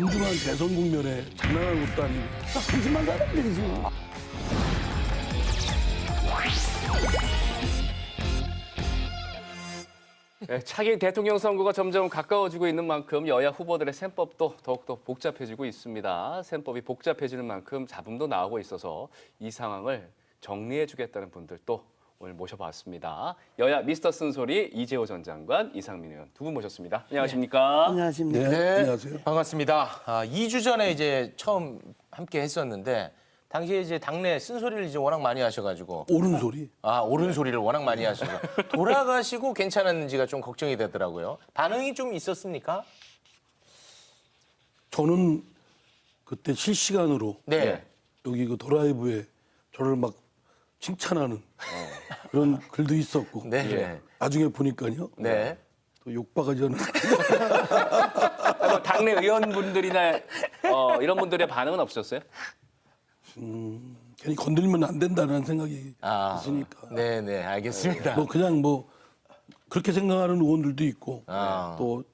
엄중한 대선 국면에 장난하는 것도 아니고 한심한 사람들이지. 네, 차기 대통령 선거가 점점 가까워지고 있는 만큼 여야 후보들의 셈법도 더욱더 복잡해지고 있습니다. 셈법이 복잡해지는 만큼 잡음도 나오고 있어서 이 상황을 정리해주겠다는 분들도 오늘 모셔봤습니다. 여야 미스터 쓴소리 이재호 전 장관, 이상민 의원 두 분 모셨습니다. 안녕하십니까? 안녕하십니까. 네, 안녕하세요. 반갑습니다. 2주 전에 이제 처음 함께 했었는데 당시에 이제 당내 쓴소리를 이제 워낙 많이 하셔가지고 옳은 소리. 옳은 소리를 워낙 많이 하셔서 돌아가시고 괜찮았는지가 좀 걱정이 되더라고요. 반응이 좀 있었습니까? 저는 그때 실시간으로 네. 여기 그 드라이브에 저를 막 칭찬하는 그런 글도 있었고 네. 나중에 보니까요. 네. 또 욕바가지 하는 뭐 당내 의원분들이나 이런 분들의 반응은 없으셨어요? 괜히 건들면 안 된다는 생각이 있으니까. 네네, 알겠습니다. 뭐 그냥 뭐 그렇게 생각하는 의원들도 있고 또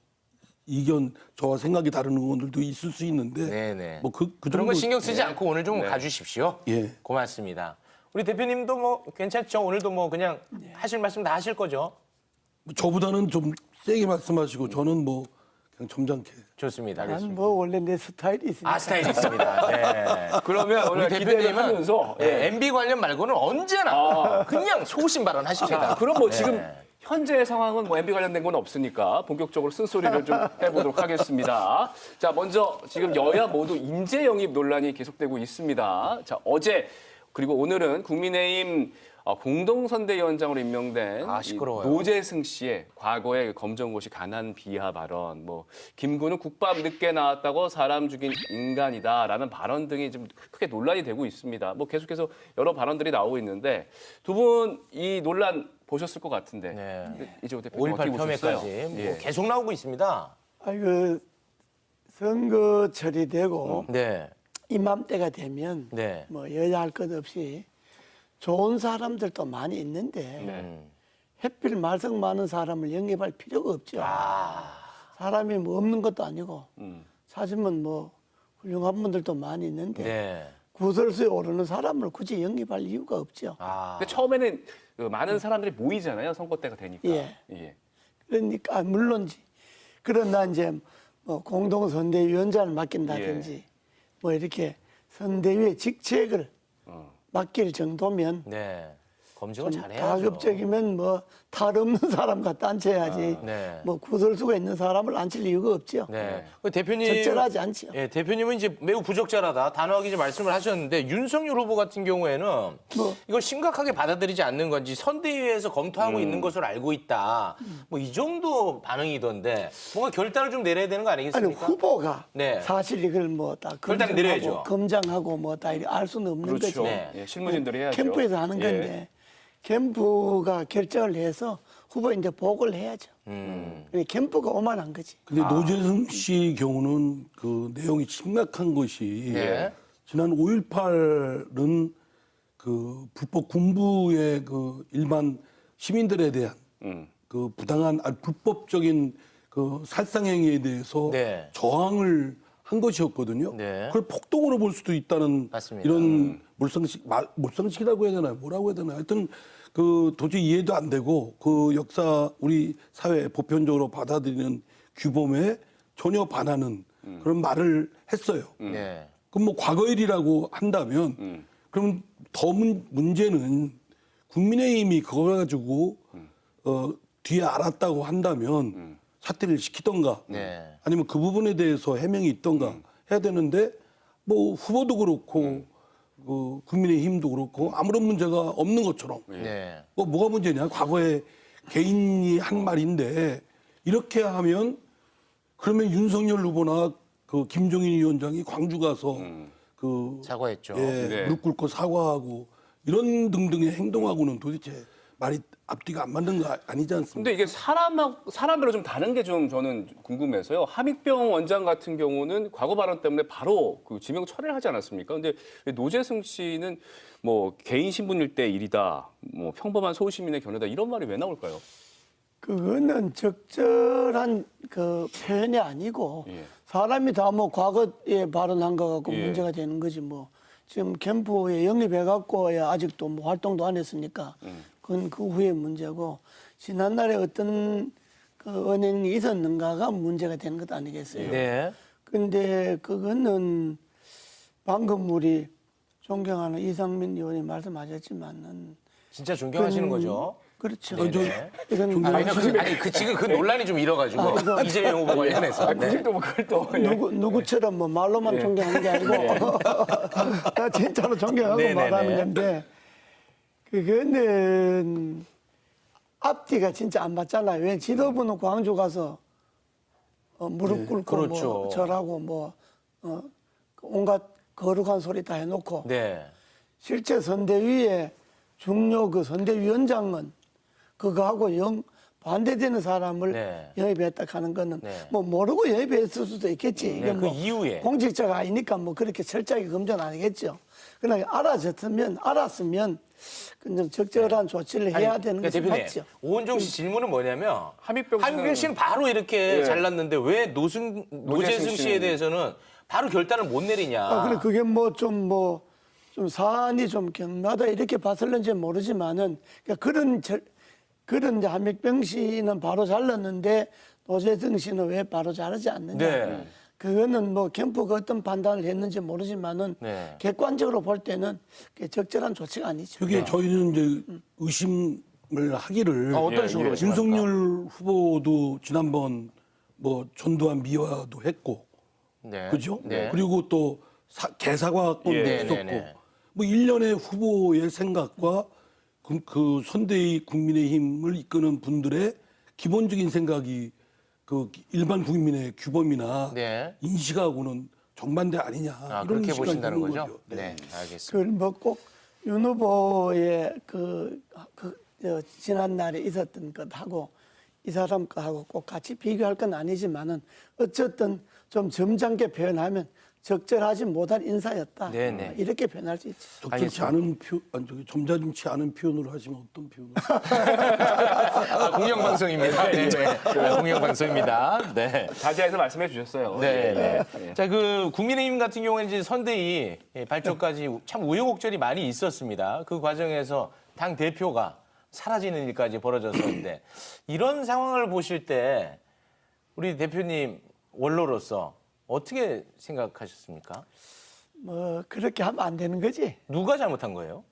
이견 저와 생각이 다른 의원들도 있을 수 있는데 네네. 뭐 그 그런 거 정도 신경 쓰지 않고 오늘 좀 가주십시오. 예. 고맙습니다. 우리 대표님도 뭐 괜찮죠? 오늘도 뭐 그냥 하실 말씀 다 하실 거죠? 저보다는 좀 세게 말씀하시고 저는 뭐 그냥 점잖게. 좋습니다. 난 뭐 원래 내 스타일이 있으니까. 스타일이 있습니다. 네. 그러면 오늘 우리 기대를 대표님은 하면서 MB 관련 말고는 언제나 그냥 소신 발언하십니다. 그럼 뭐 네. 지금 현재 상황은 뭐 MB 관련된 건 없으니까 본격적으로 쓴소리를 좀 해보도록 하겠습니다. 자, 먼저 지금 여야 모두 인재 영입 논란이 계속되고 있습니다. 자, 어제 그리고 오늘은 국민의힘 공동선대위원장으로 임명된 시끄러워요. 이 노재승 씨의 과거의 검정고시 가난 비하 발언, 뭐 김구는 국밥 늦게 나왔다고 사람 죽인 인간이다라는 발언 등이 좀 크게 논란이 되고 있습니다. 뭐 계속해서 여러 발언들이 나오고 있는데 두 분 이 논란 보셨을 것 같은데 이제 대표님 어떻게 5.18 보셨어요? 폄훼까지 뭐 예. 계속 나오고 있습니다. 아이고 선거철이 되고 네. 이맘때가 되면 네. 뭐 여야 할 것 없이 좋은 사람들도 많이 있는데 네. 햇빛 말썽 많은 사람을 영입할 필요가 없죠. 사람이 뭐 없는 것도 아니고 사실은 뭐 훌륭한 분들도 많이 있는데 네. 구설수에 오르는 사람을 굳이 영입할 이유가 없죠. 근데 처음에는 그 많은 사람들이 모이잖아요. 선거 때가 되니까. 예. 그러니까 물론지 그러나 이제 뭐 공동선대위원장을 맡긴다든지 뭐 이렇게 선대위의 직책을 맡길 정도면 네. 검증을 좀 잘해야죠. 가급적이면 뭐 탈 없는 사람 갖다 앉혀야지 네. 뭐 구설수가 있는 사람을 앉힐 이유가 없죠. 네. 그 대표님 적절하지 않죠. 예, 대표님은 이제 매우 부적절하다 단호하게 이제 말씀을 하셨는데 윤석열 후보 같은 경우에는 이걸 심각하게 받아들이지 않는 건지 선대위에서 검토하고 있는 것으로 알고 있다. 뭐 이 정도 반응이던데 뭔가 결단을 좀 내려야 되는 거 아니 아니겠습니까? 후보가 네. 사실 이걸 뭐 다 결단을 내려야죠. 검증하고 뭐 다 알 수는 없는 그렇죠. 거죠. 네. 예, 실무진들이 해야죠. 캠프에서 하는 건데 캠프가 결정을 해서 후보 이제 보고를 해야죠. 캠프가 오만한 거지. 근데 노재승 씨 경우는 그 내용이 심각한 것이 네. 지난 5.18은 그 불법 군부의 그 일반 시민들에 대한 그 부당한 불법적인 그 살상행위에 대해서 네. 저항을 한 것이었거든요. 네. 그걸 폭동으로 볼 수도 있다는 맞습니다. 이런 몰상식이라고 해야 되나요? 뭐라고 해야 되나요? 하여튼 그 도저히 이해도 안 되고 그 역사 우리 사회 보편적으로 받아들이는 규범에 전혀 반하는 그런 말을 했어요. 네. 그럼 뭐 과거 일이라고 한다면 그럼 더 문제는 국민의힘이 그거 가지고 뒤에 알았다고 한다면 사퇴를 시키던가 네. 아니면 그 부분에 대해서 해명이 있던가 해야 되는데 뭐 후보도 그렇고 그 국민의힘도 그렇고 아무런 문제가 없는 것처럼 네. 뭐가 문제냐 과거에 개인이 한 말인데 이렇게 하면 그러면 윤석열 후보나 그 김종인 위원장이 광주 가서 그 사과했죠. 네. 무릎 꿇고 사과하고 이런 등등의 행동하고는 도대체 말이 앞뒤가 안 맞는 거 아니지 않습니까? 근데 이게 사람별로 좀 다른 게 좀 저는 궁금해서요. 함익병 원장 같은 경우는 과거 발언 때문에 바로 그 지명 철회를 하지 않았습니까? 근데 노재승 씨는 뭐 개인 신분일 때 일이다, 뭐 평범한 소시민의 견해다 이런 말이 왜 나올까요? 그거는 적절한 그 표현이 아니고 사람이 다 뭐 과거에 발언한 거 갖고 예. 문제가 되는 거지 뭐. 지금 캠프에 영입해갖고 아직도 뭐 활동도 안 했으니까 그건 그 후에 문제고 지난날에 어떤 그 은행이 있었는가가 문제가 되는 것도 아니겠어요. 네. 근데 그거는 방금 우리 존경하는 이상민 의원이 말씀하셨지만은 진짜 존경하시는 거죠? 그렇죠. 네네. 이건 지금 그 논란이 좀 일어가지고 이재명 후보 관련해서. 굳이 또 뭐 그걸 또 예. 누구처럼 뭐 말로만 존경하는 게 아니고 나 진짜로 존경하고 네네네. 말하는 건데 그거는 앞뒤가 진짜 안 맞잖아요. 왜 지도부는 광주 가서 무릎 꿇고 그렇죠. 뭐 절하고 뭐 온갖 거룩한 소리 다 해놓고 네. 실제 선대위의 중요 그 선대위원장은 그거하고 영 반대되는 사람을 네. 영입했다 하는 거는 네. 뭐 모르고 영입했을 수도 있겠지. 네, 이게 그 뭐 이후에. 공직자가 아니니까 뭐 그렇게 철저하게 검증 아니겠죠. 그러나 알았으면 그냥 적절한 조치를 해야 되는 것이 대표님, 맞죠. 오은정 씨 질문은 뭐냐면 함익병 씨는 바로 이렇게 예. 잘났는데 왜 노재승 씨에 대해서는 바로 결단을 못 내리냐. 그래 그게 뭐 좀 사안이 좀 경미하다 이렇게 봤을는지 모르지만은 그러니까 그런 이제 한백병 씨는 바로 잘랐는데 노재승 씨는 왜 바로 자르지 않느냐. 네. 그거는 뭐 캠프가 어떤 판단을 했는지 모르지만은 네. 객관적으로 볼 때는 그게 적절한 조치가 아니죠. 여기 저희는 이제 의심을 하기를 어떤 식으로 의심합니까? 윤석열 후보도 지난번 뭐 전두환 미화도 했고 네. 그죠? 네. 그리고 또 개사과권도 네, 있었고 네, 네. 뭐 일련의 후보의 생각과 그 선대위 국민의힘을 이끄는 분들의 기본적인 생각이 그 일반 국민의 규범이나 네. 인식하고는 정반대 아니냐 이런 그렇게 시각이 보신다는 드는 거죠? 네, 알겠습니다. 그뭐꼭 윤 후보의 지난 날에 있었던 것하고 이 사람 거하고 꼭 같이 비교할 건 아니지만은 어쨌든 좀 점잖게 표현하면 적절하지 못한 인사였다. 네네. 이렇게 표현할 수 있죠. 적절치 않은 점잖지 않은 표현으로 하시면 어떤 표현으로? 공영방송입니다. 네, 공영방송입니다. 네. 자제해서 말씀해 주셨어요. 네. 예. 자, 그 국민의힘 같은 경우에는 이제 선대위 발족까지 참 우여곡절이 많이 있었습니다. 그 과정에서 당 대표가 사라지는 일까지 벌어졌었는데 이런 상황을 보실 때 우리 대표님 원로로서 어떻게 생각하셨습니까? 뭐 그렇게 하면 안 되는 거지. 누가 잘못한 거예요?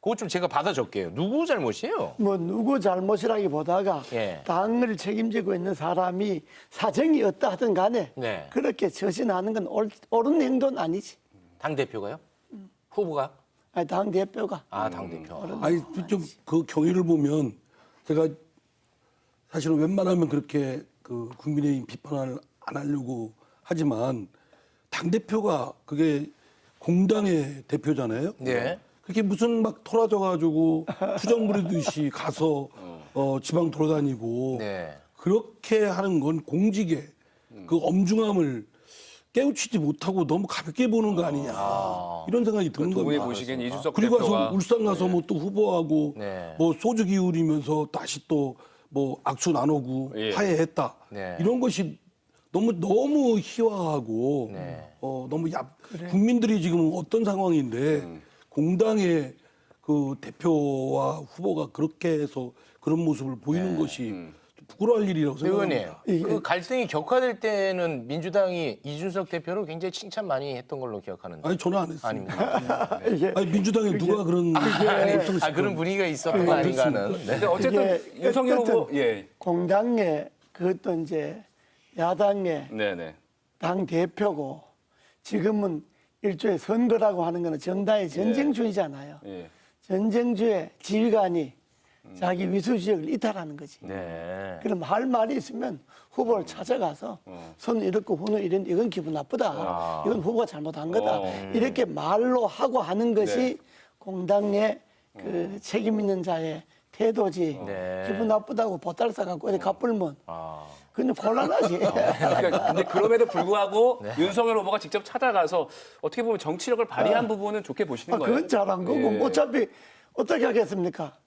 그것 좀 제가 받아 적게요. 누구 잘못이에요? 뭐 누구 잘못이라기보다가 예. 당을 책임지고 있는 사람이 사정이 어떠 하든 간에 네. 그렇게 처신하는 건 옳은 행동은 아니지. 당 대표가요? 후보가? 아니, 당 대표가. 당 대표. 아니 좀 그 경위를 보면 제가 사실은 웬만하면 그렇게 그 국민의힘 비판을 안 하려고 하지만 당 대표가 그게 공당의 대표잖아요. 네. 그게 무슨 막 토라져-가지고 투정 부리듯이 가서 지방 돌아다니고 네. 그렇게 하는 건 공직의 그 엄중함을 깨우치지 못하고 너무 가볍게 보는 거 아니냐 이런 생각이 드는 두 분이 겁니다. 보시기엔 이준석 그리고 대표가 와서 울산 가서 뭐 또 후보하고 네. 뭐 소주 기울이면서 다시 또 뭐 악수 나누고 예. 화해했다 네. 이런 것이 너무 희화하고 네. 너무 국민들이 지금 어떤 상황인데 공당의 그 대표와 후보가 그렇게 해서 그런 모습을 보이는 것이 부끄러울 일이라고 의원님, 생각합니다. 그 갈등이 격화될 때는 민주당이 이준석 대표를 굉장히 칭찬 많이 했던 걸로 기억하는데. 아니 저는 안 했습니다. 아닙니까? 이게 아니 민주당에 누가 그런 그런 분위기가 있었던 거 아닌가는. 네. 근데 어쨌든 이게 윤석열 후보 어쨌든 예. 공당의 그것도 이제 야당의 네네. 당 대표고 지금은 일종의 선거라고 하는 거는 정당의 전쟁주의잖아요. 예. 전쟁주의 지휘관이 자기 위수지역을 이탈하는 거지. 네. 그럼 할 말이 있으면 후보를 찾아가서 손 이렇고 후는 이런데 이건 기분 나쁘다. 이건 후보가 잘못한 거다. 이렇게 말로 하고 하는 것이 네. 공당의 그 책임 있는 자의 태도지. 네. 기분 나쁘다고 보따리 싸갖고 어디 가불면 아. 그건 곤란하지. 그러니까 근데 그럼에도 불구하고 네. 윤석열 후보가 직접 찾아가서 어떻게 보면 정치력을 발휘한 부분은 좋게 보시는 거예요. 그건 잘한 거고 예. 어차피 어떻게 하겠습니까?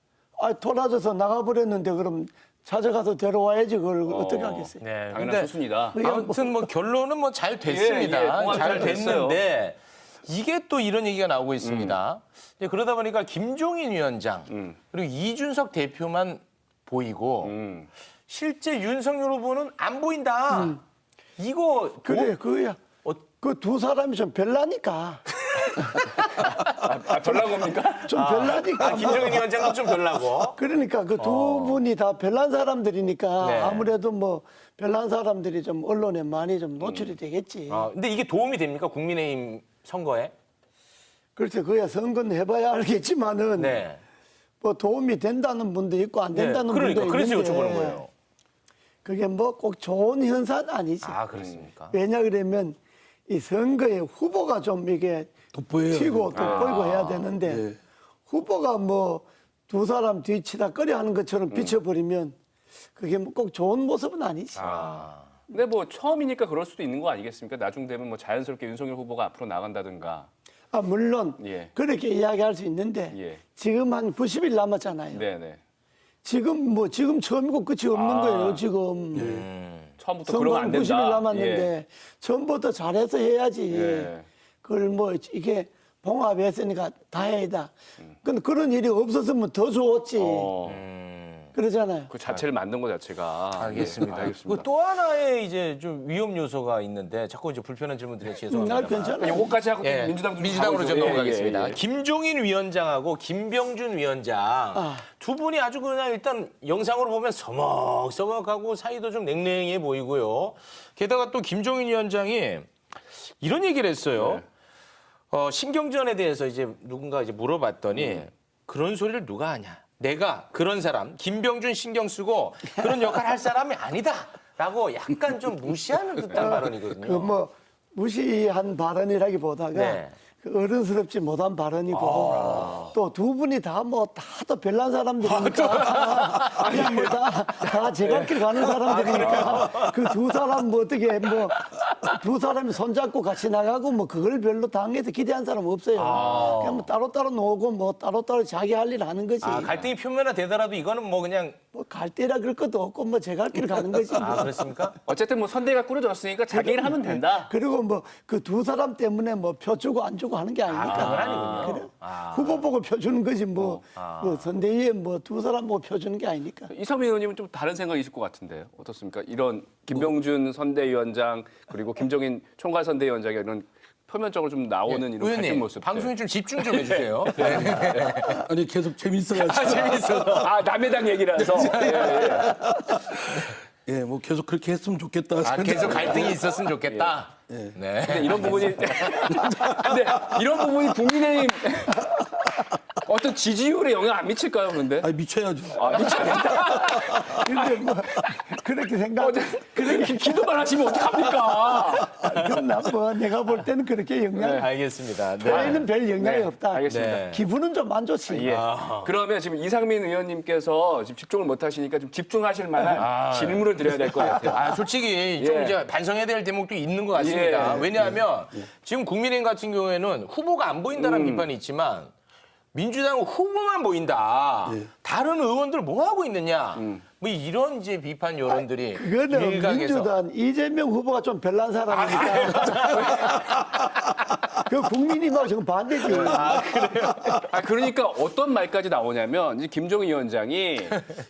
돌아져서 나가버렸는데 그럼 찾아가서 데려와야지 그걸 어떻게 하겠어요. 네. 당연한 근데 수순이다. 아무튼 뭐 결론은 뭐 잘 됐습니다. 예, 공합 잘 잘 됐어요. 됐는데 이게 또 이런 얘기가 나오고 있습니다. 이제 그러다 보니까 김종인 위원장 그리고 이준석 대표만 보이고 실제 윤석열 후보는 안 보인다. 이거 그래, 그거야. 어, 그 두 사람이 좀 별나니까. 별난 겁니까? 좀 별나니까. 김종인 위원장도 좀 별나고. 그러니까 그 두 분이 다 별난 사람들이니까 네. 아무래도 뭐 별난 사람들이 좀 언론에 많이 좀 노출이 되겠지. 근데 이게 도움이 됩니까? 국민의힘 선거에? 그래서 그야 선거는 해봐야 알겠지만은 네. 뭐 도움이 된다는 분도 있고 안 된다는 그러니까 분도 그래서 있는데 여쭤보는 거예요. 그게 뭐 꼭 좋은 현상은 아니지. 아, 그렇습니까? 왜냐 그러면 이 선거에 후보가 좀 이게 돋보여야 튀고 되니까. 돋보이고 해야 되는데 네. 후보가 뭐 두 사람 뒤치다거리 하는 것처럼 비춰버리면 그게 뭐 꼭 좋은 모습은 아니지. 근데 뭐 처음이니까 그럴 수도 있는 거 아니겠습니까? 나중 되면 뭐 자연스럽게 윤석열 후보가 앞으로 나간다든가. 물론 예. 그렇게 이야기할 수 있는데 예. 지금 한 90일 남았잖아요. 네네. 지금 처음이고 끝이 없는 거예요. 지금 처음부터 그러면 안 선거는 된다. 90일 남았는데 처음부터 잘해서 해야지. 예. 그걸 뭐 이게 봉합했으니까 다행이다. 근데 그런 일이 없었으면 더 좋았지. 그러잖아요. 그 자체를 만든 것 자체가. 알겠습니다. 예, 알겠습니다. 그또 하나의 이제 좀 위험 요소가 있는데 자꾸 이제 불편한 질문 드려 죄송합니다. 날 괜찮아. 요거까지 하고 예, 가보죠. 민주당으로 좀 예, 넘어가겠습니다. 예, 예. 김종인 위원장하고 김병준 위원장 두 분이 아주 그냥 일단 영상으로 보면 서먹서먹하고 사이도 좀 냉랭해 보이고요. 게다가 또 김종인 위원장이 이런 얘기를 했어요. 신경전에 대해서 이제 누군가 이제 물어봤더니 그런 소리를 누가 하냐. 내가 그런 사람 김병준 신경 쓰고 그런 역할 할 사람이 아니다라고 약간 좀 무시하는 듯한 발언이거든요. 그 뭐 무시한 발언이라기보다가 네. 그 어른스럽지 못한 발언이고 또 두 분이 다 또 별난 사람들이니까 그냥 뭐다 제갈길 가는 사람들이니까 그 두 사람 뭐 어떻게 뭐 두 사람이 손잡고 같이 나가고 뭐 그걸 별로 당에서 기대한 사람 없어요. 그냥 뭐 따로따로 놀고 뭐 따로따로 자기 할 일 하는 거지. 갈등이 표면화되더라도 이거는 뭐 그냥 뭐 갈 데라 그럴 것도 없고 뭐 제갈길 가는 거지. 뭐. 그렇습니까? 어쨌든 뭐 선대가 꾸려졌으니까 자기 일 하면 된다. 그리고 뭐 그 두 사람 때문에 뭐 표 주고 안 주고 하는 게 아니니까. 그건 아니군요. 그래. 후보 보고 표 주는 거지 뭐 선대위에 뭐 두 사람 보고 표 주는 게 아니니까. 이상민 의원님은 좀 다른 생각이실 것 같은데요. 어떻습니까? 이런 김병준 선대위원장 그리고 김종인 총괄선대위원장의 이런 표면적으로 좀 나오는 이런 갈등 의원님 모습. 방송에 좀 집중 좀 해주세요. 아니 계속 재밌어가지고. 재밌어. 남의 당 얘기라서. 예, 뭐 계속 그렇게 했으면 좋겠다. 계속 갈등이 있었으면 좋겠다. 네. 근데 이런 부분이 근데 이런 부분이 국민의힘 어떤 지지율에 영향 안 미칠까요, 그런데? 아니 미쳐야죠. 근데 뭐 그렇게 생각. 그렇게 기도만 하시면 어떡합니까? 그건 뭐 내가 볼 때는 그렇게 영향. 알겠습니다. 표에는 별 영향이 없다. 알겠습니다. 네. 기분은 좀 안 좋지. 예. 그러면 지금 이상민 의원님께서 지금 집중을 못 하시니까 좀 집중하실 만한 질문을 드려야 될 것 같아요. 솔직히 좀 예. 이제 반성해야 될 대목도 있는 것 같습니다. 예. 왜냐하면 지금 국민의힘 같은 경우에는 후보가 안 보인다는 비판이 있지만 민주당은 후보만 보인다. 다른 의원들 뭐 하고 있느냐. 뭐 이런 이제 비판 여론들이 그거는 일각에서. 민주당 이재명 후보가 좀 별난 사람이니까. 그 국민의힘하고 지금 반대지. 그러니까 어떤 말까지 나오냐면 이제 김종인 위원장이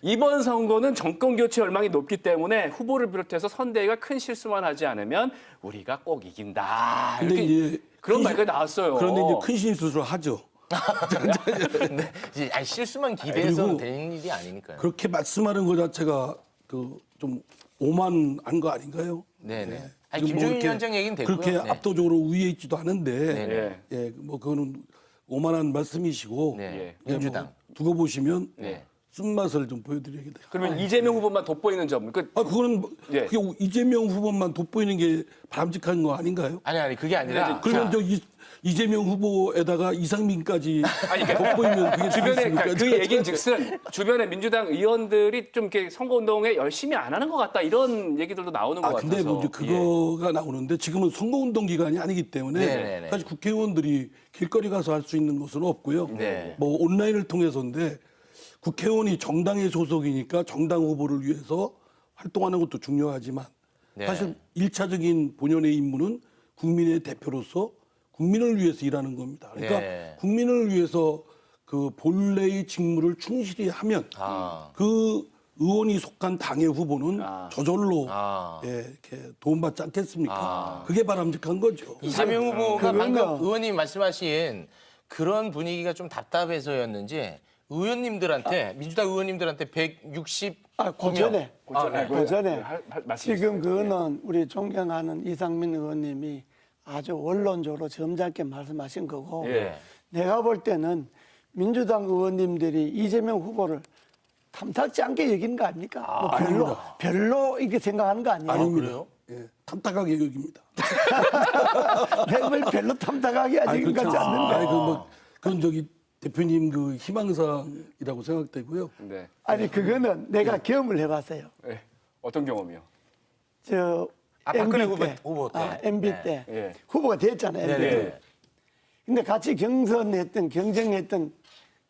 이번 선거는 정권 교체 열망이 높기 때문에 후보를 비롯해서 선대위가 큰 실수만 하지 않으면 우리가 꼭 이긴다. 근데 이렇게 이제 그런 말까지 나왔어요. 그런데 이제 큰 실수를 하죠. 근데 이제 실수만 기대해서 그리고 되는 일이 아니니까요. 그렇게 말씀하는 것 자체가 그 좀 오만한 거 아닌가요? 네네. 지금 김종인 이렇게 위원장 얘기는 됐고요. 그렇게 네. 압도적으로 우위에 있지도 않은데, 네네. 예, 뭐 그거는 오만한 말씀이시고, 네. 예, 민주당. 뭐 두고 보시면 네. 쓴맛을 좀 보여드려야겠다. 그러면 이재명 후보만 돋보이는 점. 그거는 예. 그게 이재명 후보만 돋보이는 게 바람직한 거 아닌가요? 아니 그게 아니라 그러면 이재명 후보에다가 이상민까지 돋보이면 그게 주변에 되겠습니까? 그 얘기인즉슨 주변에 민주당 의원들이 좀 이렇게 선거운동에 열심히 안 하는 것 같다 이런 얘기들도 나오는 것 근데 같아서. 뭐 이제 그거가 나오는데 지금은 선거운동 기간이 아니기 때문에 네네네. 사실 국회의원들이 길거리 가서 할 수 있는 것은 없고요. 네. 뭐 온라인을 통해서인데 국회의원이 정당의 소속이니까 정당 후보를 위해서 활동하는 것도 중요하지만 네. 사실 1차적인 본연의 임무는 국민의 대표로서 국민을 위해서 일하는 겁니다. 그러니까 네. 국민을 위해서 그 본래의 직무를 충실히 하면 그 의원이 속한 당의 후보는 저절로 예, 이렇게 도움받지 않겠습니까? 그게 바람직한 거죠. 이재명 후보가 그거는- 방금 의원님 말씀하신 그런 분위기가 좀 답답해서였는지 의원님들한테 민주당 의원님들한테 160 그 전에 네. 그 전에 말씀 지금 그거는 우리 존경하는 이상민 의원님이 아주 원론적으로 점잖게 말씀하신 거고 예. 내가 볼 때는 민주당 의원님들이 이재명 후보를 탐탁지 않게 여기는 거 아닙니까? 뭐 별로 이렇게 생각하는 거 아니에요? 아닙니다. 예, 탐탁하게 여깁니다. 뭘 별로 탐탁하게 아직 그렇지 같지 않습니다. 않는데. 아니, 그건 저기 대표님 그 희망사항이라고 생각되고요. 네. 아니 그거는 내가 경험을 해봤어요. 네. 어떤 경험이요? 저 박근혜 MB 때, 후보 때. MB 네. 때 예. 후보가 됐잖아요. MB 네. 때. 근데 같이 경쟁했던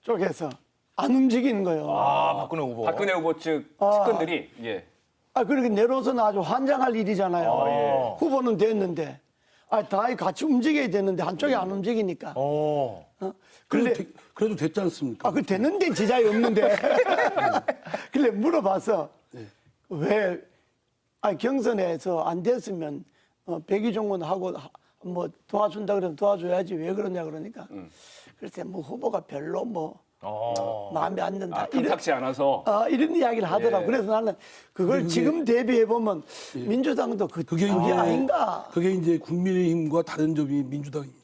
쪽에서 안 움직이는 거예요. 박근혜 후보. 박근혜 후보 측 측근들이 예. 그러니까 내로서는 아주 환장할 일이잖아요. 후보는 됐는데, 다 같이 움직여야 되는데 한쪽이 안 움직이니까. 그래도 됐지 않습니까? 그 되는데 지장이 없는데. 그래 물어봐서 왜 경선에서 안 됐으면 백의종군하고 뭐 도와준다 그러면 도와줘야지 왜 그러냐 그러니까 글쎄 뭐 후보가 별로 뭐 마음에 안 든다. 탐탁지 않아서. 이런 이야기를 하더라고. 예. 그래서 나는 그걸 지금 대비해 보면 민주당도 그게 아닌가. 그게 이제 국민의힘과 다른 점이 민주당입니다.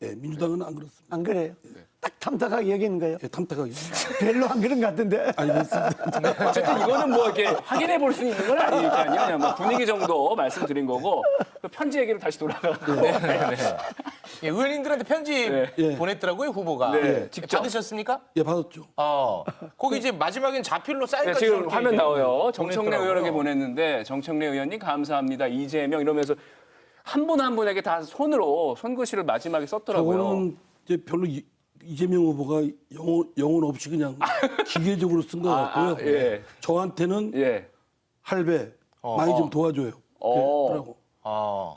예, 민주당은 안 그렇습니다. 안 그래요? 딱 탐탁하게 여기는 거예요. 예, 탐탁하게. 별로 안 그런 것 같은데. 알겠습니다. 어쨌든 이거는 뭐 이렇게 확인해 볼 수 있는 건 아니니까요. 그냥 뭐 분위기 정도 말씀드린 거고 그 편지 얘기로 다시 돌아가고. 예, 의원님들한테 편지 예. 보냈더라고요 후보가. 네, 직접. 받으셨습니까? 예, 받았죠. 거기 이제 마지막엔 자필로 네, 사인까지 지금 이렇게 화면 이제 나와요. 정청래 보냈더라고요. 의원에게 보냈는데 정청래 의원님 감사합니다. 이재명 이러면서 한 분 한 분에게 다 손글씨를 마지막에 썼더라고요. 저거는 이제 별로 이재명 후보가 영혼 없이 그냥 기계적으로 쓴 것 같고요. 예. 저한테는 예. 할배 많이 좀 도와줘요. 그러고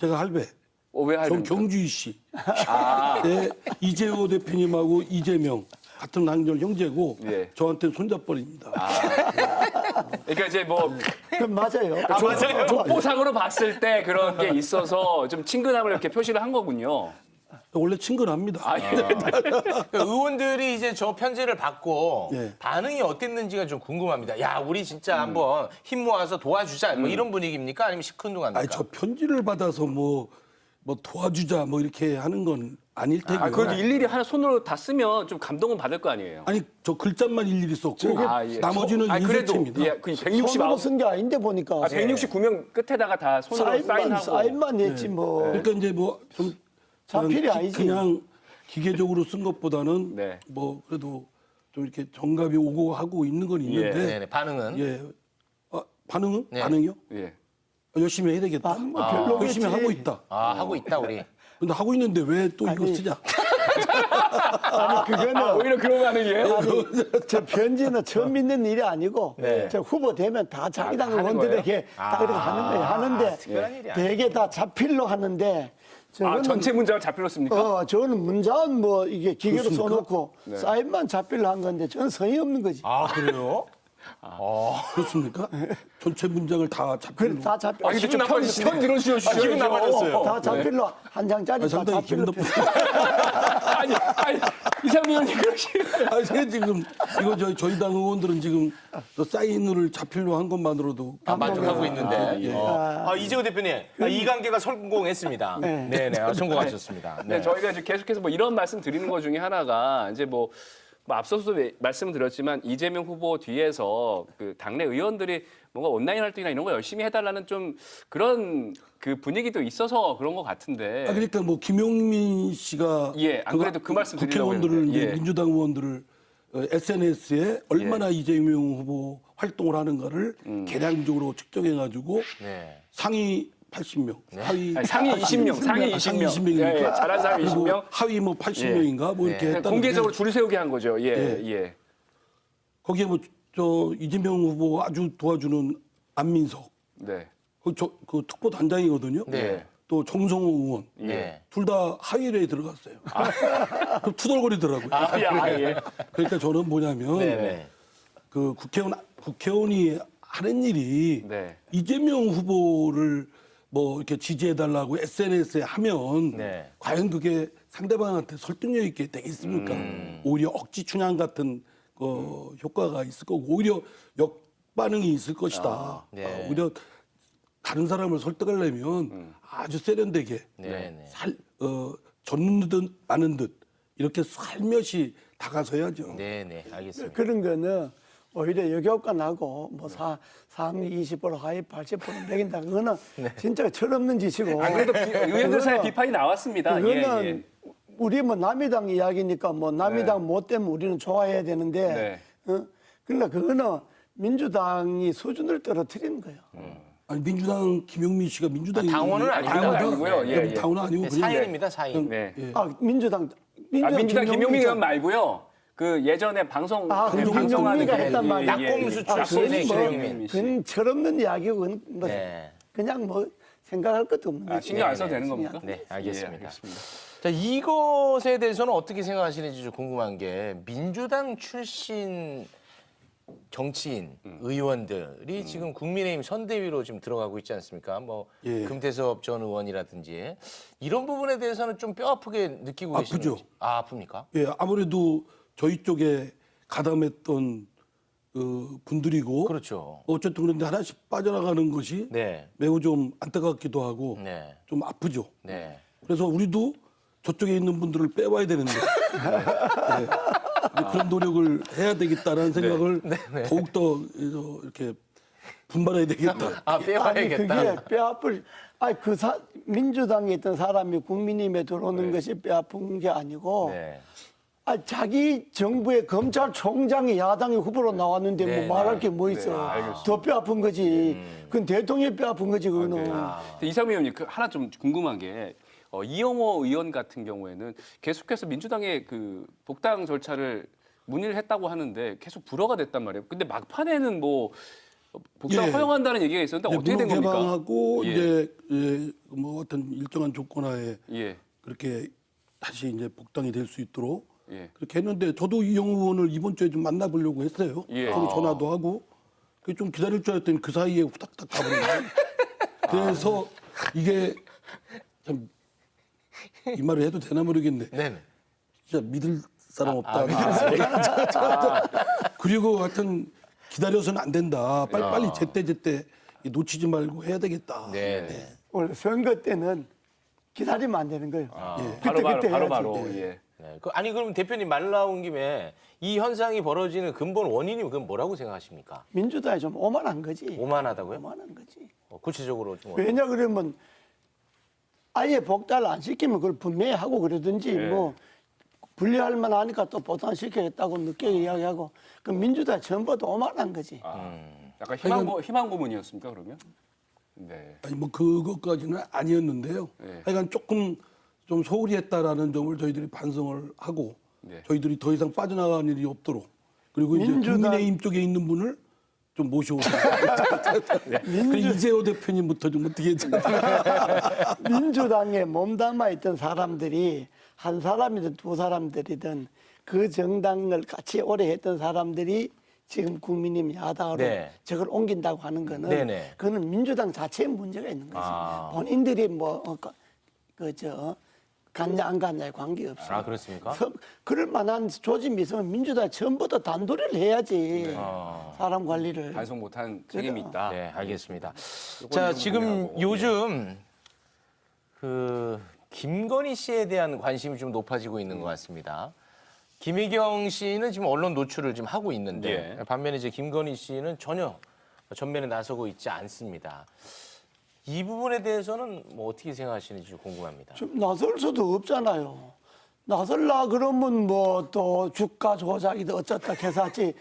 제가 할배. 왜 할배입니까? 경주희 씨. 네, 이재호 대표님하고 이재명 같은 남절 형제고 예. 저한테는 손잡벌입니다. 그러니까 이제 뭐 그럼 맞아요. 맞아요. 족보상으로 봤을 때 그런 게 있어서 좀 친근함을 이렇게 표시를 한 거군요. 원래 친근합니다. 그 의원들이 이제 저 편지를 받고 예. 반응이 어땠는지가 좀 궁금합니다. 야, 우리 진짜 한번 힘 모아서 도와주자. 뭐 이런 분위기입니까? 아니면 시큰둥합니까? 아니, 저 편지를 받아서 뭐 도와주자 뭐 이렇게 하는 건 아닐 테고요. 그래도 일일이 하나 손으로 다 쓰면 좀 감동은 받을 거 아니에요. 아니, 저 글자만 일일이 썼고 예. 나머지는 그래도 인쇄체입니다. 예, 그 손으로 169. 쓴 게 아닌데 보니까 169명 끝에다가 다 손으로 사인하고. 사인만 했지 뭐. 그러니까 이제 뭐좀 자필이 아니지. 그냥 기계적으로 쓴 것보다는 네. 뭐 그래도 좀 이렇게 정답이 오고 하고 있는 건 있는데 네네, 반응은? 예. 반응은? 네. 반응이요? 예. 열심히 해야 되겠다. 뭐 별로 열심히 하고 있다. 하고 있다, 우리. 근데 하고 있는데 왜 또 이거 아니. 쓰냐? 그거는 오히려 그런 반응이에요? 저 편지는 처음 믿는 일이 아니고 저 후보 되면 다 자기 당 하는 의원들에게 다 이렇게 하는 거예요. 하는데 특별한 일이 되게 다 자필로 하는데 저거는 전체 문자가 자필로 씁니까? 저는 문자는 뭐 이게 기계로 그렇습니까? 써놓고 사인만 자필로 한 건데 저는 성의 없는 거지. 그래요? 그렇습니까? 전체 문장을 다 그래 잡히는 다 자필. 이제 좀 편 들어주시죠. 기분 나빠졌어요. 다 자필로 한 장짜리 다 상당히 기분 자필로. 나쁘. 아니 이상민 의원님 그러시면 아니 제가 지금 이거 저희 당 의원들은 지금 저 사인을 자필로 한 것만으로도 만족하고 있는데. 예. 이재호 대표님, 이 관계가 성공했습니다. 네네, 성공하셨습니다. 네, 저희가 이제 계속해서 뭐 이런 말씀 드리는 것 중에 하나가 이제 뭐 앞서서도 말씀을 드렸지만 이재명 후보 뒤에서 그 당내 의원들이 뭔가 온라인 활동이나 이런 거 열심히 해달라는 좀 그런 그 분위기도 있어서 그런 것 같은데. 그러니까 뭐 김용민 씨가 안 그래도 그 말씀 드리려고 국회의원들을 했는데. 이제 민주당 의원들을 SNS에 얼마나 이재명 후보 활동을 하는가를 계량적으로 측정해가지고 네. 상위 80명, 하위 상위 20명, 상위 20명. 20명이니까 예, 잘한 사람이 20명. 하위 뭐 80명인가 뭐 이렇게 했다는데 공개적으로 줄 세우게 한 거죠. 예. 거기에 뭐 저 이재명 후보 아주 도와주는 안민석 네. 그 특보 단장이거든요. 네. 또 정성호 의원 네. 둘 다 하이웨이에 들어갔어요. 그럼 투덜거리더라고요. 예. 그러니까 저는 뭐냐면 네네. 그 국회의원이 하는 일이 네. 이재명 후보를 뭐 이렇게 지지해달라고 SNS에 하면 네. 과연 그게 상대방한테 설득력 있게 되겠습니까? 오히려 억지 춘향 같은 효과가 있을 거고 오히려 역반응이 있을 것이다. 네. 오히려 다른 사람을 설득하려면 아주 세련되게 네네. 젖는 듯 마는 듯 이렇게 살며시 다가서야죠. 네네. 알겠습니다. 그런 거는 오히려 역효과나고 뭐 상위 20% 하위 80% 매긴다. 그거는 진짜 철없는 짓이고. 안 그래도 의원들 사이에 비판이 나왔습니다. 그거는 예. 우리 뭐 남의당 이야기니까 뭐 남의당 못 되면 우리는 좋아해야 되는데 그러니까 그거는 민주당이 수준을 떨어뜨리는 거예요. 아니 민주당 김용민 씨가 민주당이 당원은 아닙니다. 아니고요. 예. 당원은 아니고 그냥 사인입니다. 사인. 네. 민주당 민주당 김용민 의원 말고요. 그 예전에 방송 방송하는 김용민이가 했단 말이야. 낙곰수 아, 출신의 그건 뭐, 김용민 씨. 그건 철없는 이야기고 그건 뭐 네. 그냥 뭐 생각할 것도 없는 거지. 신경 안 써도 네, 되는 겁니까? 네, 알겠습니다. 예, 알겠습니다. 자, 이것에 대해서는 어떻게 생각하시는지 좀 궁금한 게 민주당 출신 정치인, 의원들이 지금 국민의힘 선대위로 지금 들어가고 있지 않습니까? 뭐 예. 금태섭 전 의원이라든지 이런 부분에 대해서는 좀 뼈아프게 느끼고 아프죠. 계시는지. 아, 아픕니까? 예, 아무래도 저희 쪽에 가담했던 분들이고 그렇죠. 어쨌든 그런데 하나씩 빠져나가는 것이 네. 매우 좀 안타깝기도 하고 네. 좀 아프죠. 네. 그래서 우리도 저쪽에 있는 분들을 빼와야 되는데 네. 그런 노력을 해야 되겠다라는 생각을 더욱더 이렇게 분발해야 되겠다. 아, 아니 빼와야겠다. 그게 뼈아플. 아니 민주당에 있던 사람이 국민의힘에 들어오는 것이 뼈아픈 게 아니고. 네. 아, 자기 정부의 검찰총장이 야당의 후보로 나왔는데 네, 뭐 말할 게 뭐 있어. 더 뼈아픈 거지. 그건 대통령이 뼈아픈 거지, 그거는. 이상민 의원님 하나 좀 궁금한 게 이영호 의원 같은 경우에는 계속해서 민주당의 그 복당 절차를 문의를 했다고 하는데 계속 불허가 됐단 말이에요. 근데 막판에는 뭐 복당 예. 허용한다는 얘기가 있었는데 어떻게 된 겁니까? 개방하고 예. 이제 뭐 어떤 일정한 조건하에 예. 그렇게 다시 이제 복당이 될 수 있도록 예. 그렇게 했는데 저도 이영호 의원을 이번 주에 좀 만나보려고 했어요. 예. 서로 전화도 하고 그게 좀 기다릴 줄 알았더니 그 사이에 후딱딱 가버린 거예요. 그래서 이게 참 이 말을 해도 되나 모르겠네. 네. 진짜 믿을 사람 없다. 그리고 하여튼 기다려서는 안 된다. 빨리 제때 놓치지 말고 해야 되겠다. 네. 네. 원래 선거 때는 기다리면 안 되는 거예요. 바로 해야지. 예. 네. 아니 그럼 대표님 말 나온 김에 이 현상이 벌어지는 근본 원인이 그럼 뭐라고 생각하십니까? 민주당이 좀 오만한 거지. 오만하다고요? 오만한 거지. 구체적으로 좀 왜냐 그러면 아예 복당을 안 시키면 그걸 분명히 하고 그러든지 뭐 분리할 만하니까 또 복당시키겠다고 늦게 이야기하고 그 민주당 전부 다 오만한 거지. 약간 희망 고문이었습니까 그러면? 네. 아니 뭐 그것까지는 아니었는데요. 네. 하여간 조금 좀 소홀히 했다라는 점을 저희들이 반성을 하고 네. 저희들이 더 이상 빠져나가는 일이 없도록 그리고 이제 국민의힘 쪽에 있는 분을 좀 모셔오고 그 이재호 대표님부터 좀 어떻게 민주당에 몸담아 있던 사람들이 한 사람이든 두 사람들이든 그 정당을 같이 오래 했던 사람들이 지금 국민의힘 야당으로 네. 저걸 옮긴다고 하는 거는 네네. 그거는 민주당 자체에 문제가 있는 거지. 아. 본인들이 뭐 갔냐 안 갔냐에 관계없이. 아, 그렇습니까? 그럴 만한 조짐이 있으면 민주당 전부 다 단도리를 해야지. 사람 관리를. 반성 못한 책임이 있다. 네, 알겠습니다. 요건 자, 좀 지금 동의하고. 요즘 그 김건희 씨에 대한 관심이 좀 높아지고 있는 것 같습니다. 김희경 씨는 지금 언론 노출을 지금 하고 있는데 반면에 이제 김건희 씨는 전혀 전면에 나서고 있지 않습니다. 이 부분에 대해서는 뭐 어떻게 생각하시는지 궁금합니다. 좀 나설 수도 없잖아요. 나설라 그러면 뭐 또 주가 조작이다 어쩌다 개사지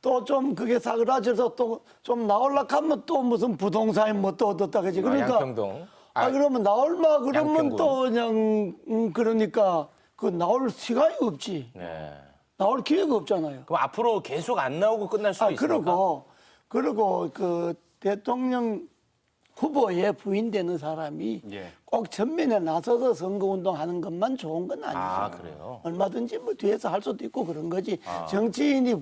또 좀 그게 사그라져서 또 좀 나올라 하면 또 무슨 부동산이 뭐 또 어떻다 그지. 그러니까 양평동. 그러면 나올마 그러면 양평군. 또 그냥 그러니까 그 나올 시간이 없지. 네. 나올 기회가 없잖아요. 그럼 앞으로 계속 안 나오고 끝날 수도 있습니까? 그리고 그 대통령 후보에 부인되는 사람이 예. 꼭 전면에 나서서 선거운동하는 것만 좋은 건 아니죠. 아, 그래요? 얼마든지 뭐 뒤에서 할 수도 있고 그런 거지. 정치인이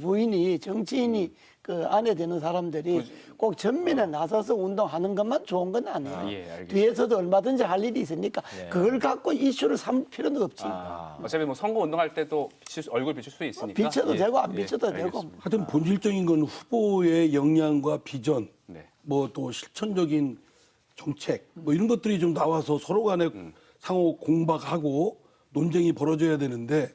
그 안에 되는 사람들이 꼭 전면에 나서서 운동하는 것만 좋은 건 아니에요. 예, 알겠습니다. 뒤에서도 얼마든지 할 일이 있으니까 그걸 갖고 이슈를 삼을 필요는 없지. 어차피 뭐 선거 운동할 때도 얼굴 비출 수 있으니까. 비춰도 예. 되고 안 예, 비춰도 되고. 알겠습니다. 하여튼 본질적인 건 후보의 역량과 비전, 네. 뭐 또 실천적인 정책, 뭐 이런 것들이 좀 나와서 서로 간에 상호 공박하고 논쟁이 벌어져야 되는데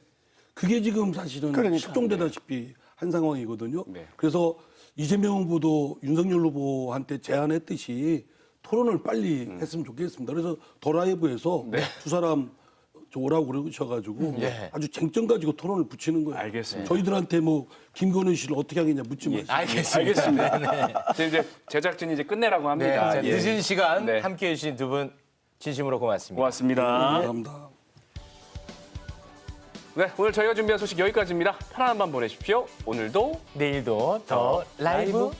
그게 지금 사실은 그러니까. 실종되다시피 한 상황이거든요. 네. 그래서 이재명 후보도 윤석열 후보한테 제안했듯이 토론을 빨리 했으면 좋겠습니다. 그래서 더 라이브에서 두 사람 저 오라고 그러셔가지고 네. 아주 쟁점 가지고 토론을 붙이는 거예요. 알겠습니다. 저희들한테 뭐 김건희 씨를 어떻게 하겠냐 묻지 마시고. 알겠습니다. 이제 제작진이 이제 끝내라고 네, 합니다. 자, 예. 늦은 시간 네. 함께해 주신 두 분 진심으로 고맙습니다. 고맙습니다. 감사합니다. 네, 오늘 저희가 준비한 소식 여기까지입니다. 편안한 밤 보내십시오. 오늘도 내일도 더 라이브